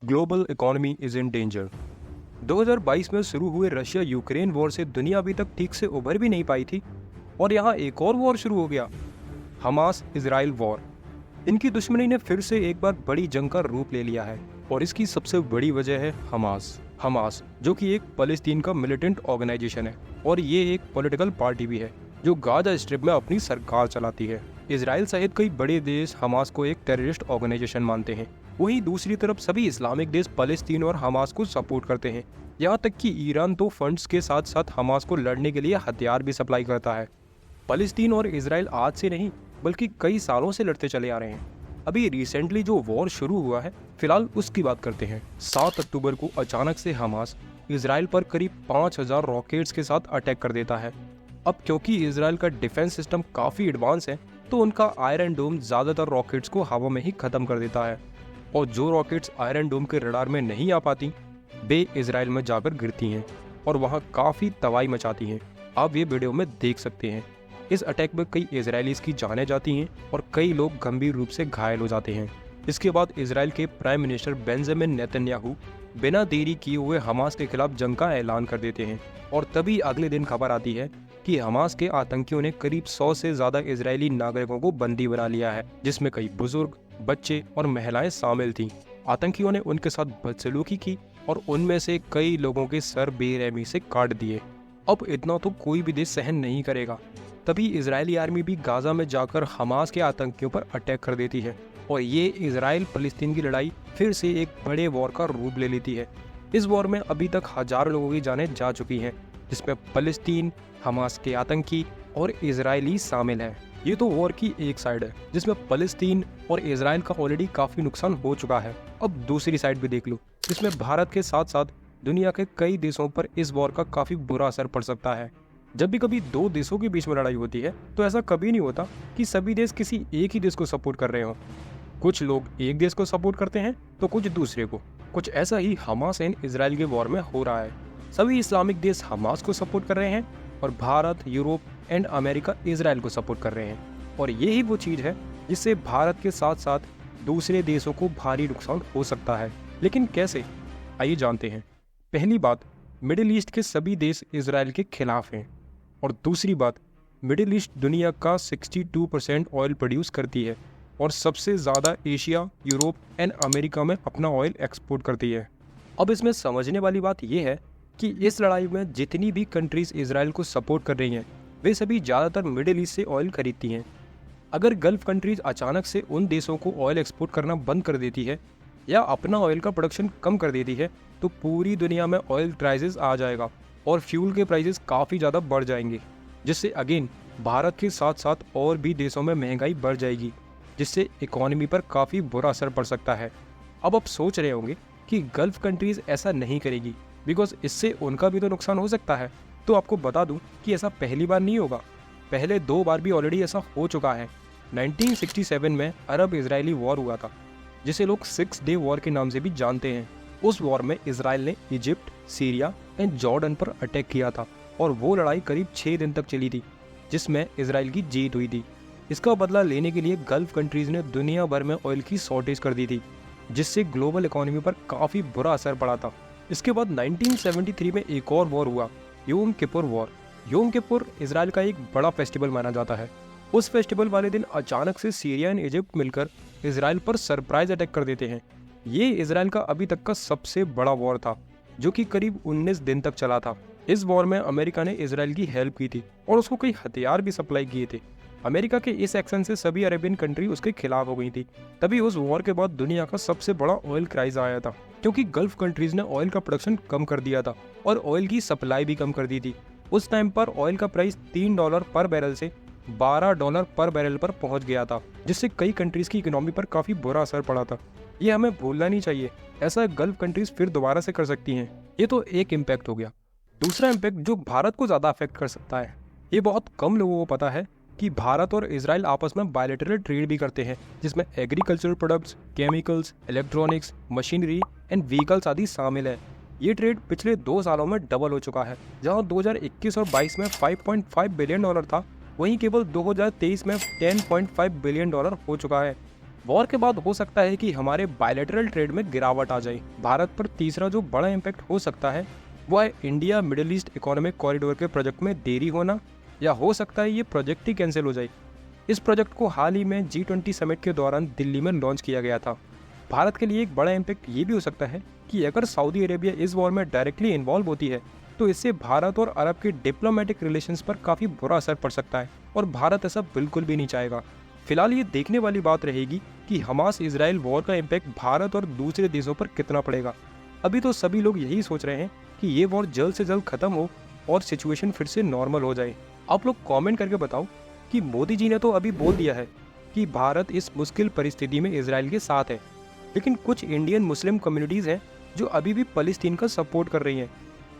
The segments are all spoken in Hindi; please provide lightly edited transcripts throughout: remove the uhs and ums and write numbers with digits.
Global economy is in danger. 2022 में शुरू हुए रशिया यूक्रेन वॉर से दुनिया अभी तक ठीक से उभर भी नहीं पाई थी और यहाँ एक और वॉर शुरू हो गया, हमास इजराइल वॉर। इनकी दुश्मनी ने फिर से एक बार बड़ी जंग का रूप ले लिया है और इसकी सबसे बड़ी वजह है हमास जो कि एक फलस्तीन का मिलिटेंट ऑर्गेनाइजेशन है और ये एक पॉलिटिकल पार्टी भी है जो गाजा स्ट्रिप में अपनी सरकार चलाती है। इजराइल सहित कई बड़े देश हमास को एक टेररिस्ट ऑर्गेनाइजेशन मानते हैं। वहीं दूसरी तरफ सभी इस्लामिक देश फलस्तीन और हमास को सपोर्ट करते हैं। यहाँ तक कि ईरान तो फंड्स के साथ साथ हमास को लड़ने के लिए हथियार भी सप्लाई करता है। फलस्तीन और इजराइल आज से नहीं बल्कि कई सालों से लड़ते चले आ रहे हैं। अभी रिसेंटली जो वॉर शुरू हुआ है फिलहाल उसकी बात करते हैं। 7 अक्टूबर को अचानक से हमास इजराइल पर करीब 5000 रॉकेट्स के साथ अटैक कर देता है। अब क्योंकि इजराइल का डिफेंस सिस्टम काफ़ी एडवांस है तो उनका आयरन डोम ज़्यादातर रॉकेट्स को हवा में ही ख़त्म कर देता है और जो रॉकेट्स आयरन डोम के रडार में नहीं आ पाती वे इजराइल में जाकर गिरती हैं और वहाँ काफ़ी तबाही मचाती हैं। आप ये वीडियो में देख सकते हैं। इस अटैक में कई इजरायलीज की जानें जाती हैं और कई लोग गंभीर रूप से घायल हो जाते हैं। इसके बाद इजराइल के प्राइम मिनिस्टर बेंजामिन नेतन्याहू बिना देरी किए हुए हमास के खिलाफ जंग का ऐलान कर देते हैं और तभी अगले दिन खबर आती है कि हमास के आतंकियों ने करीब 100 से ज़्यादा इजरायली नागरिकों को बंदी बना लिया है, जिसमें कई बुजुर्ग, बच्चे और महिलाएं शामिल थीं। आतंकियों ने उनके साथ बदसलूकी की और उनमें से कई लोगों के सर बेरहमी से काट दिए। अब इतना तो कोई भी देश सहन नहीं करेगा। तभी इजरायली आर्मी भी गाजा में जाकर हमास के आतंकियों पर अटैक कर देती है और ये इजराइल फलस्तीन की लड़ाई फिर से एक बड़े वॉर का रूप ले लेती है। इस वॉर में अभी तक हजारों लोगों की जानें जा चुकी हैं, जिसमें फलस्तीन, हमास के आतंकी और इजरायली शामिल हैं। ये तो वॉर की एक साइड है जिसमें फलस्तीन और इजराइल का ऑलरेडी काफ़ी नुकसान हो चुका है। अब दूसरी साइड भी देख लो, जिसमें भारत के साथ साथ दुनिया के कई देशों पर इस वॉर का काफ़ी बुरा असर पड़ सकता है। जब भी कभी दो देशों के बीच में लड़ाई होती है तो ऐसा कभी नहीं होता कि सभी देश किसी एक ही देश को सपोर्ट कर रहे हों। कुछ लोग एक देश को सपोर्ट करते हैं तो कुछ दूसरे को। कुछ ऐसा ही हमास एंड इजराइल के वॉर में हो रहा है। सभी इस्लामिक देश हमास को सपोर्ट कर रहे हैं और Bharat, Europe and America Israel को सपोर्ट कर रहे हैं। और यही वो चीज़ है जिससे भारत के साथ साथ दूसरे देशों को भारी नुकसान हो सकता है। लेकिन कैसे, आइए जानते हैं। पहली बात, मिडिल ईस्ट के सभी देश इजराइल के खिलाफ हैं और दूसरी बात, मिडिल ईस्ट दुनिया का 62% ऑयल प्रोड्यूस करती है और सबसे ज़्यादा एशिया, यूरोप एंड अमेरिका में अपना ऑयल एक्सपोर्ट करती है। अब इसमें समझने वाली बात यह है कि इस लड़ाई में जितनी भी कंट्रीज़ इजराइल को सपोर्ट कर रही हैं वे सभी ज़्यादातर मिडिल ईस्ट से ऑयल खरीदती हैं। अगर गल्फ कंट्रीज़ अचानक से उन देशों को ऑयल एक्सपोर्ट करना बंद कर देती है या अपना ऑयल का प्रोडक्शन कम कर देती है तो पूरी दुनिया में ऑयल प्राइसेस आ जाएगा और फ्यूल के प्राइसेस काफ़ी ज़्यादा बढ़ जाएंगे, जिससे अगेन भारत के साथ साथ और भी देशों में महंगाई बढ़ जाएगी, जिससे इकोनॉमी पर काफ़ी बुरा असर पड़ सकता है। अब आप सोच रहे होंगे कि गल्फ कंट्रीज़ ऐसा नहीं करेगी बिकॉज इससे उनका भी तो नुकसान हो सकता है। तो आपको बता दूं कि ऐसा पहली बार नहीं होगा, पहले 2 बार भी ऑलरेडी ऐसा हो चुका है। 1967 में अरब इजरायली वॉर हुआ था, जिसे लोग 6 डे वॉर के नाम से भी जानते हैं। उस वॉर में इजराइल ने इजिप्ट, सीरिया एंड जॉर्डन पर अटैक किया था और वो लड़ाई करीब 6 दिन तक चली थी, जिसमें इजराइल की जीत हुई थी। इसका बदला लेने के लिए गल्फ कंट्रीज़ ने दुनिया भर में ऑयल की शॉर्टेज कर दी थी, जिससे ग्लोबल इकोनॉमी पर काफ़ी बुरा असर पड़ा था। इसके बाद 1973 में एक और वॉर हुआ, योम किपुर वॉर। योम किपुर इजराइल का एक बड़ा फेस्टिवल माना जाता है। उस फेस्टिवल वाले दिन अचानक से सीरिया एंड इजिप्ट मिलकर इजराइल पर सरप्राइज अटैक कर देते हैं। ये इजराइल का अभी तक का सबसे बड़ा वॉर था जो कि करीब 19 दिन तक चला था। इस वॉर में अमेरिका ने इजराइल की हेल्प की थी और उसको कई हथियार भी सप्लाई किए थे। अमेरिका के इस एक्शन से सभी अरेबियन कंट्री उसके खिलाफ हो गई थी। तभी उस वॉर के बाद दुनिया का सबसे बड़ा ऑयल क्राइसिस आया था, क्योंकि गल्फ कंट्रीज ने ऑयल का प्रोडक्शन कम कर दिया था और ऑयल की सप्लाई भी कम कर दी थी। उस टाइम पर ऑयल का प्राइस $3 पर बैरल से $12 पर बैरल पर पहुंच गया था, जिससे कई कंट्रीज की इकोनॉमी पर काफ़ी बुरा असर पड़ा था। ये हमें भूलना नहीं चाहिए, ऐसा गल्फ कंट्रीज फिर दोबारा से कर सकती हैं। ये तो एक इम्पैक्ट हो गया। दूसरा इम्पैक्ट जो भारत को ज़्यादा अफेक्ट कर सकता है, ये बहुत कम लोगों को पता है कि भारत और इजराइल आपस में बायलैटरल ट्रेड भी करते हैं, जिसमें agricultural products, chemicals, electronics, machinery and vehicles आदि शामिल है। ये ट्रेड पिछले 2 सालों में डबल हो चुका है। जहां 2021 और 22 में $5.5 बिलियन था, वहीं केवल 2023 में $10.5 बिलियन हो चुका है। वॉर के बाद हो सकता है कि हमारे बायलैटरल ट्रेड में गिरावट आ जाए। भारत पर तीसरा जो बड़ा इम्पैक्ट हो सकता है वो है India middle east economic corridor के प्रोजेक्ट में देरी होना, या हो सकता है ये प्रोजेक्ट ही कैंसिल हो जाए। इस प्रोजेक्ट को हाल ही में G20 समिट के दौरान दिल्ली में लॉन्च किया गया था। भारत के लिए एक बड़ा इम्पैक्ट ये भी हो सकता है कि अगर सऊदी अरेबिया इस वॉर में डायरेक्टली इन्वॉल्व होती है तो इससे भारत और अरब के डिप्लोमेटिक रिलेशंस पर काफ़ी बुरा असर पड़ सकता है, और भारत ऐसा बिल्कुल भी नहीं चाहेगा। फिलहाल ये देखने वाली बात रहेगी कि हमास इजराइल वॉर का इम्पैक्ट भारत और दूसरे देशों पर कितना पड़ेगा। अभी तो सभी लोग यही सोच रहे हैं कि ये वॉर जल्द से जल्द खत्म हो और सिचुएशन फिर से नॉर्मल हो जाए। आप लोग कमेंट करके बताओ कि मोदी जी ने तो अभी बोल दिया है कि भारत इस मुश्किल परिस्थिति में इजराइल के साथ है, लेकिन कुछ इंडियन मुस्लिम कम्युनिटीज़ हैं जो अभी भी फलस्तीन का सपोर्ट कर रही हैं।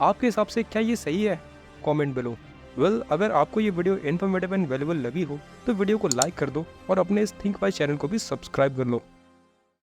आपके हिसाब से क्या ये सही है? Comment below. अगर आपको ये वीडियो इन्फॉर्मेटिव एंड वैल्यूएबल लगी हो तो वीडियो को लाइक कर दो और अपने इस थिंक वाइज चैनल को भी सब्सक्राइब कर लो।